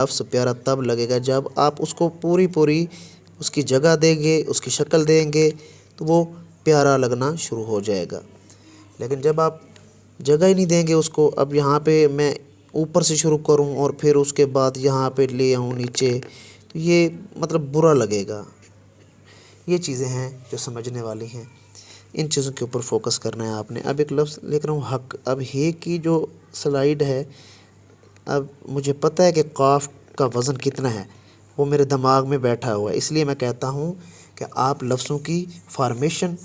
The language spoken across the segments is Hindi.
लफ्ज़ प्यारा तब लगेगा जब आप उसको पूरी पूरी उसकी जगह देंगे, उसकी शक्ल देंगे, तो वो प्यारा लगना शुरू हो जाएगा। लेकिन जब आप जगह ही नहीं देंगे उसको, अब यहाँ पे मैं ऊपर से शुरू करूँ और फिर उसके बाद यहाँ पे ले आऊँ नीचे, तो ये मतलब बुरा लगेगा। ये चीज़ें हैं जो समझने वाली हैं, इन चीज़ों के ऊपर फोकस करना है आपने। अब एक लफ्ज़ लिख रहा हूँ हक। अब हे की जो स्लाइड है, अब मुझे पता है कि काफ का वज़न कितना है, वो मेरे दिमाग में बैठा हुआ है, इसलिए मैं कहता हूँ कि आप लफ्ज़ों की फॉर्मेशन।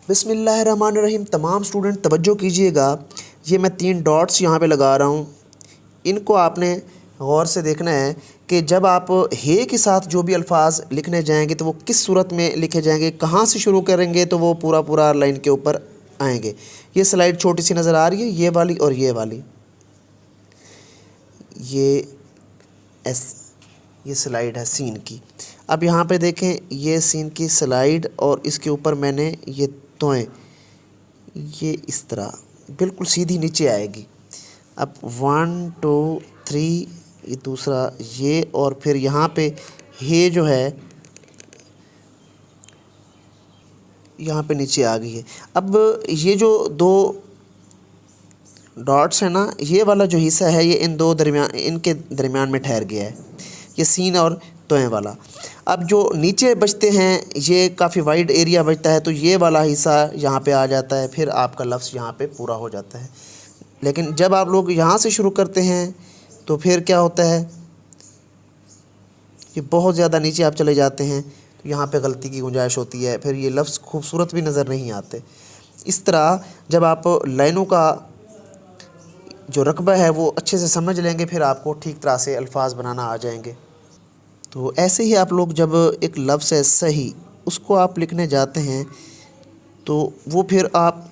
बिस्मिल्लाहिर्रहमानिर्रहीम। तमाम स्टूडेंट तवज्जो कीजिएगा, ये मैं 3 डॉट्स यहाँ पे लगा रहा हूँ, इनको आपने गौर से देखना है कि जब आप हे के साथ जो भी अल्फाज लिखने जाएंगे तो वो किस सूरत में लिखे जाएंगे, कहाँ से शुरू करेंगे तो वो पूरा पूरा लाइन के ऊपर आएंगे। ये स्लाइड छोटी सी नज़र आ रही है, ये वाली और ये वाली, ये स्लाइड है सीन की। अब यहाँ पे देखें, ये सीन की स्लाइड और इसके ऊपर मैंने ये तोएं, ये इस तरह बिल्कुल सीधी नीचे आएगी। अब 1 2 3, ये दूसरा ये, और फिर यहाँ पे हे जो है यहाँ पे नीचे आ गई है। अब ये जो 2 डॉट्स है ना, ये वाला जो हिस्सा है ये इनके दरमियान में ठहर गया है, ये सीन और तोएं वाला। अब जो नीचे बचते हैं, ये काफ़ी वाइड एरिया बचता है, तो ये वाला हिस्सा यहाँ पे आ जाता है, फिर आपका लफ्ज़ यहाँ पे पूरा हो जाता है। लेकिन जब आप लोग यहाँ से शुरू करते हैं तो फिर क्या होता है, ये बहुत ज़्यादा नीचे आप चले जाते हैं, तो यहाँ पे गलती की गुंजाइश होती है, फिर ये लफ्ज़ खूबसूरत भी नज़र नहीं आते। इस तरह जब आप लाइनों का जो रकबा है वो अच्छे से समझ लेंगे, फिर आपको ठीक तरह से अल्फाज बनाना आ जाएंगे। तो ऐसे ही आप लोग जब एक लफ्ज़ है सही, उसको आप लिखने जाते हैं तो वो फिर आप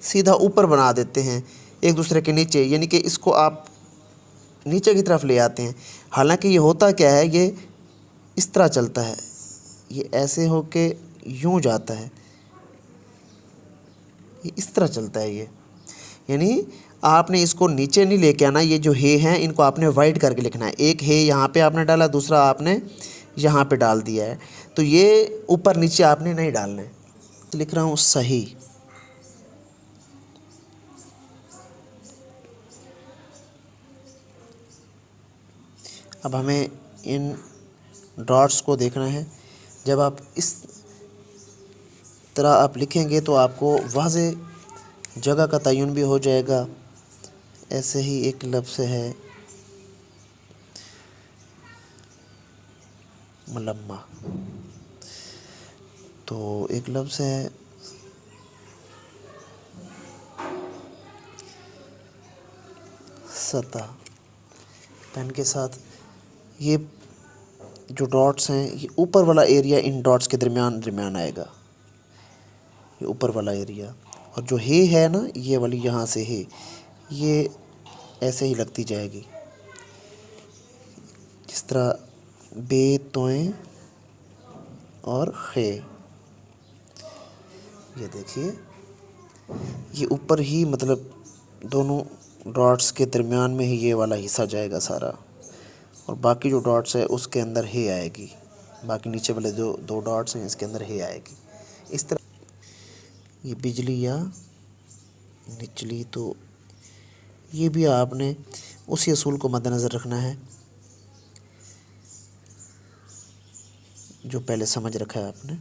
सीधा ऊपर बना देते हैं एक दूसरे के नीचे, यानी कि इसको आप नीचे की तरफ ले आते हैं। हालांकि ये होता क्या है, ये इस तरह चलता है, ये ऐसे हो के यूँ जाता है, ये इस तरह चलता है ये, यानी आपने इसको नीचे नहीं लेके आना। ये जो हे हैं इनको आपने वाइड करके लिखना है। एक हे यहाँ पे आपने डाला, दूसरा आपने यहाँ पे डाल दिया है, तो ये ऊपर नीचे आपने नहीं डालना है। लिख रहा हूँ सही। अब हमें इन डॉट्स को देखना है। जब आप इस तरह आप लिखेंगे तो आपको वाज़ेह जगह का तयन भी हो जाएगा। ऐसे ही एक लफ्ज़ है मलम्मा, तो एक लफ्ज़ है सतह। पेन के साथ ये जो डॉट्स हैं, ये ऊपर वाला एरिया इन डॉट्स के दरमियान आएगा, ये ऊपर वाला एरिया। और जो हे है ना, ये वाली यहाँ से हे, ये ऐसे ही लगती जाएगी, जिस तरह बे, तोएं और खे। ये देखिए, ये ऊपर ही मतलब दोनों डॉट्स के दरमियान में ही ये वाला हिस्सा जाएगा सारा, और बाकी जो डॉट्स है उसके अंदर हे आएगी। बाकी नीचे वाले जो 2 डॉट्स हैं इसके अंदर हे आएगी। इस तरह ये बिजली या निचली, तो ये भी आपने उसी असूल को मद्देनज़र रखना है जो पहले समझ रखा है आपने।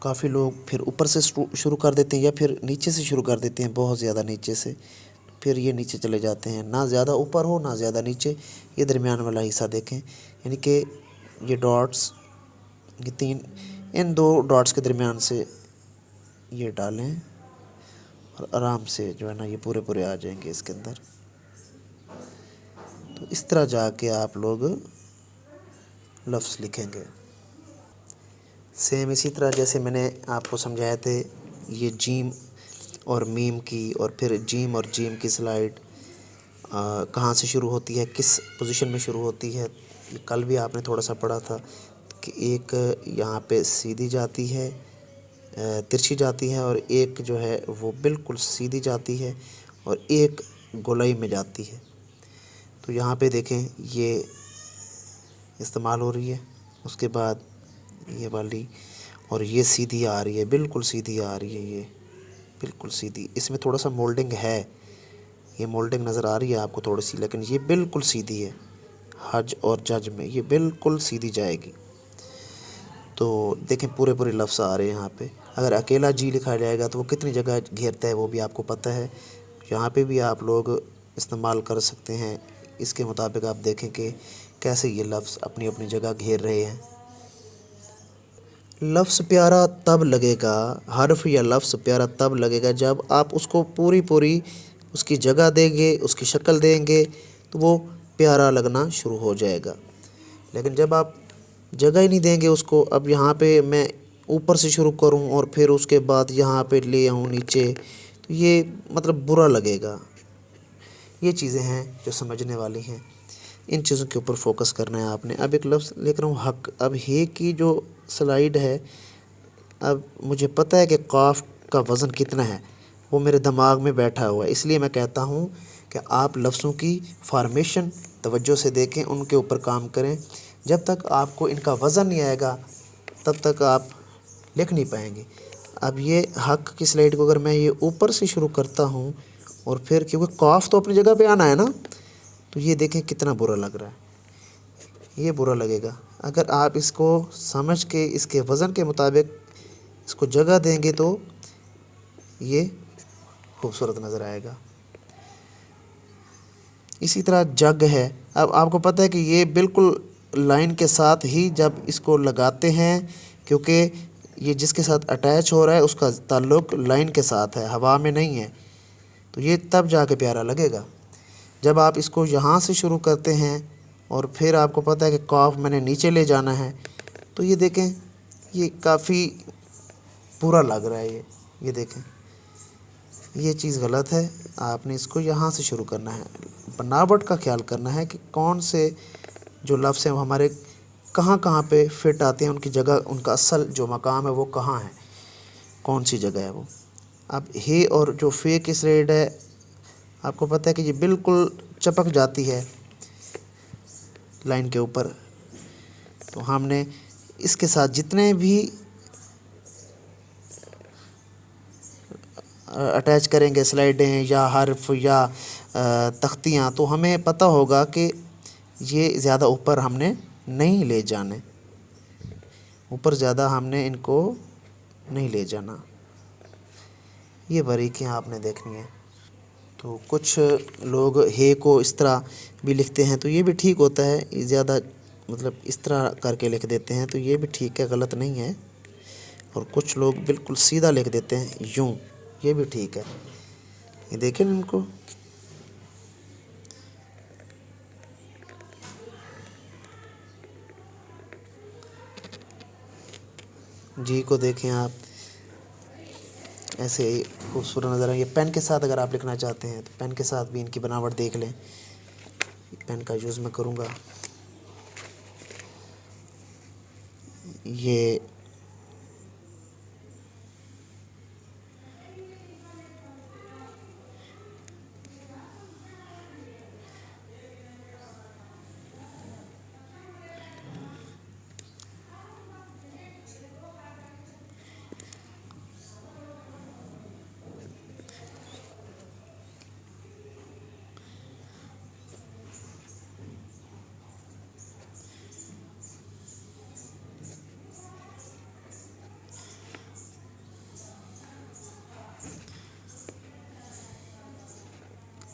काफ़ी लोग फिर ऊपर से शुरू कर देते हैं या फिर नीचे से शुरू कर देते हैं, बहुत ज़्यादा नीचे से, फिर ये नीचे चले जाते हैं। ना ज़्यादा ऊपर हो ना ज़्यादा नीचे, ये दरमियान वाला हिस्सा देखें, यानी कि ये डॉट्स, ये 3, इन 2 डॉट्स के दरमियान से ये डालें और आराम से जो है ना ये पूरे पूरे आ जाएंगे इसके अंदर। तो इस तरह जाके आप लोग लफ्ज़ लिखेंगे। सेम इसी तरह जैसे मैंने आपको समझाए थे ये जीम और मीम की, और फिर जीम और जीम की स्लाइड कहाँ से शुरू होती है, किस पोजीशन में शुरू होती है। ये कल भी आपने थोड़ा सा पढ़ा था कि एक यहाँ पे सीधी जाती है, तिरछी जाती है और एक जो है वो बिल्कुल सीधी जाती है और एक गोलाई में जाती है। तो यहाँ पे देखें ये इस्तेमाल हो रही है, उसके बाद ये वाली, और ये सीधी आ रही है, बिल्कुल सीधी आ रही है, ये बिल्कुल सीधी। इसमें थोड़ा सा मोल्डिंग है, ये मोल्डिंग नज़र आ रही है आपको थोड़ी सी, लेकिन ये बिल्कुल सीधी है। हज और जज में ये बिल्कुल सीधी जाएगी। तो देखें पूरे पूरे लफ्ज़ आ रहे हैं यहाँ पे। अगर अकेला जी लिखा जाएगा तो वो कितनी जगह घेरता है वो भी आपको पता है। यहाँ पे भी आप लोग इस्तेमाल कर सकते हैं, इसके मुताबिक आप देखें कि कैसे ये लफ्ज़ अपनी अपनी जगह घेर रहे हैं। लफ्ज़ प्यारा तब लगेगा, हर्फ या लफ्ज़ प्यारा तब लगेगा जब आप उसको पूरी पूरी उसकी जगह देंगे, उसकी शक्ल देंगे, तो वो प्यारा लगना शुरू हो जाएगा। लेकिन जब आप जगह ही नहीं देंगे उसको, अब यहाँ पे मैं ऊपर से शुरू करूँ और फिर उसके बाद यहाँ पे ले आऊँ नीचे, तो ये मतलब बुरा लगेगा। ये चीज़ें हैं जो समझने वाली हैं, इन चीज़ों के ऊपर फोकस करना है आपने। अब एक लफ्ज़ लिख रहा हूँ हक। अब हे की जो स्लाइड है, अब मुझे पता है कि काफ का वज़न कितना है, वो मेरे दिमाग में बैठा हुआ है। इसलिए मैं कहता हूँ कि आप लफ्ज़ों की फार्मेशन तवज्जो से देखें, उनके ऊपर काम करें। जब तक आपको इनका वज़न नहीं आएगा तब तक आप लिख नहीं पाएंगे। अब ये हक की स्लाइड को अगर मैं ये ऊपर से शुरू करता हूँ और फिर, क्योंकि काफ तो अपनी जगह पे आना है ना, तो ये देखें कितना बुरा लग रहा है, ये बुरा लगेगा। अगर आप इसको समझ के इसके वज़न के मुताबिक इसको जगह देंगे तो ये खूबसूरत नज़र आएगा। इसी तरह जग है। अब आपको पता है कि ये बिल्कुल लाइन के साथ ही जब इसको लगाते हैं, क्योंकि ये जिसके साथ अटैच हो रहा है उसका ताल्लुक़ लाइन के साथ है, हवा में नहीं है, तो ये तब जाके प्यारा लगेगा। जब आप इसको यहाँ से शुरू करते हैं और फिर आपको पता है कि काफ मैंने नीचे ले जाना है, तो ये देखें ये काफ़ी बुरा लग रहा है। ये देखें ये चीज़ गलत है। आपने इसको यहाँ से शुरू करना है, बनावट का ख्याल करना है कि कौन से जो लफ्ज़ हैं वो हमारे कहाँ कहाँ पे फिट आते हैं, उनकी जगह, उनका असल जो मकाम है वो कहाँ है, कौन सी जगह है वो। अब हे और जो फे की स्लेड है, आपको पता है कि ये बिल्कुल चपक जाती है लाइन के ऊपर, तो हमने इसके साथ जितने भी अटैच करेंगे स्लाइडें या हर्फ या तख्तियाँ, तो हमें पता होगा कि ये ज़्यादा ऊपर हमने नहीं ले जाने, ऊपर ज़्यादा हमने इनको नहीं ले जाना। ये बारीकियाँ आपने देखनी है। तो कुछ लोग हे को इस तरह भी लिखते हैं, तो ये भी ठीक होता है। ज़्यादा मतलब इस तरह करके लिख देते हैं, तो ये भी ठीक है, गलत नहीं है। और कुछ लोग बिल्कुल सीधा लिख देते हैं यूँ, ये भी ठीक है। ये देखें इनको, जी को देखें आप, ऐसे ही खूबसूरत नज़र है। ये पेन के साथ अगर आप लिखना चाहते हैं तो पेन के साथ भी इनकी बनावट देख लें। पेन का यूज़ मैं करूँगा। ये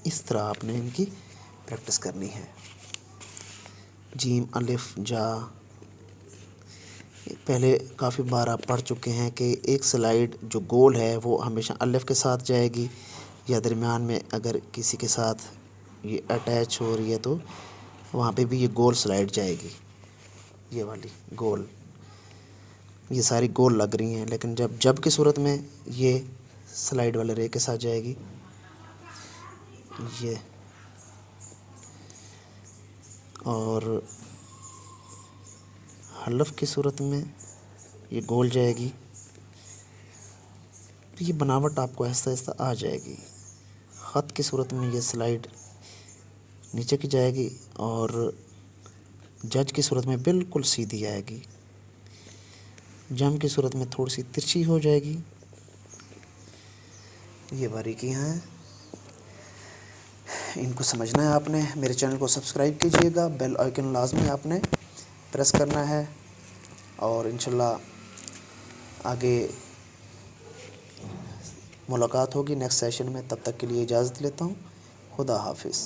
इस तरह आपने इनकी प्रैक्टिस करनी है। जीम अलिफ जा, पहले काफ़ी बार आप पढ़ चुके हैं कि एक स्लाइड जो गोल है वो हमेशा अलिफ के साथ जाएगी, या दरमियान में अगर किसी के साथ ये अटैच हो रही है तो वहाँ पे भी ये गोल स्लाइड जाएगी। ये वाली गोल, ये सारी गोल लग रही हैं, लेकिन जब की सूरत में ये स्लाइड वाले रे के साथ जाएगी। ये और हलफ की सूरत में ये गोल जाएगी। तो ये बनावट आपको आहिस्ता आहिस्ता आ जाएगी। ख़त की सूरत में ये स्लाइड नीचे की जाएगी और जज की सूरत में बिल्कुल सीधी आएगी। जम की सूरत में थोड़ी सी तिरछी हो जाएगी। ये बारीकियाँ हैं, इनको समझना है आपने। मेरे चैनल को सब्सक्राइब कीजिएगा, बेल आइकन लाजमी आपने प्रेस करना है और इंशाल्लाह आगे मुलाकात होगी नेक्स्ट सेशन में। तब तक के लिए इजाज़त लेता हूँ। खुदा हाफिज़।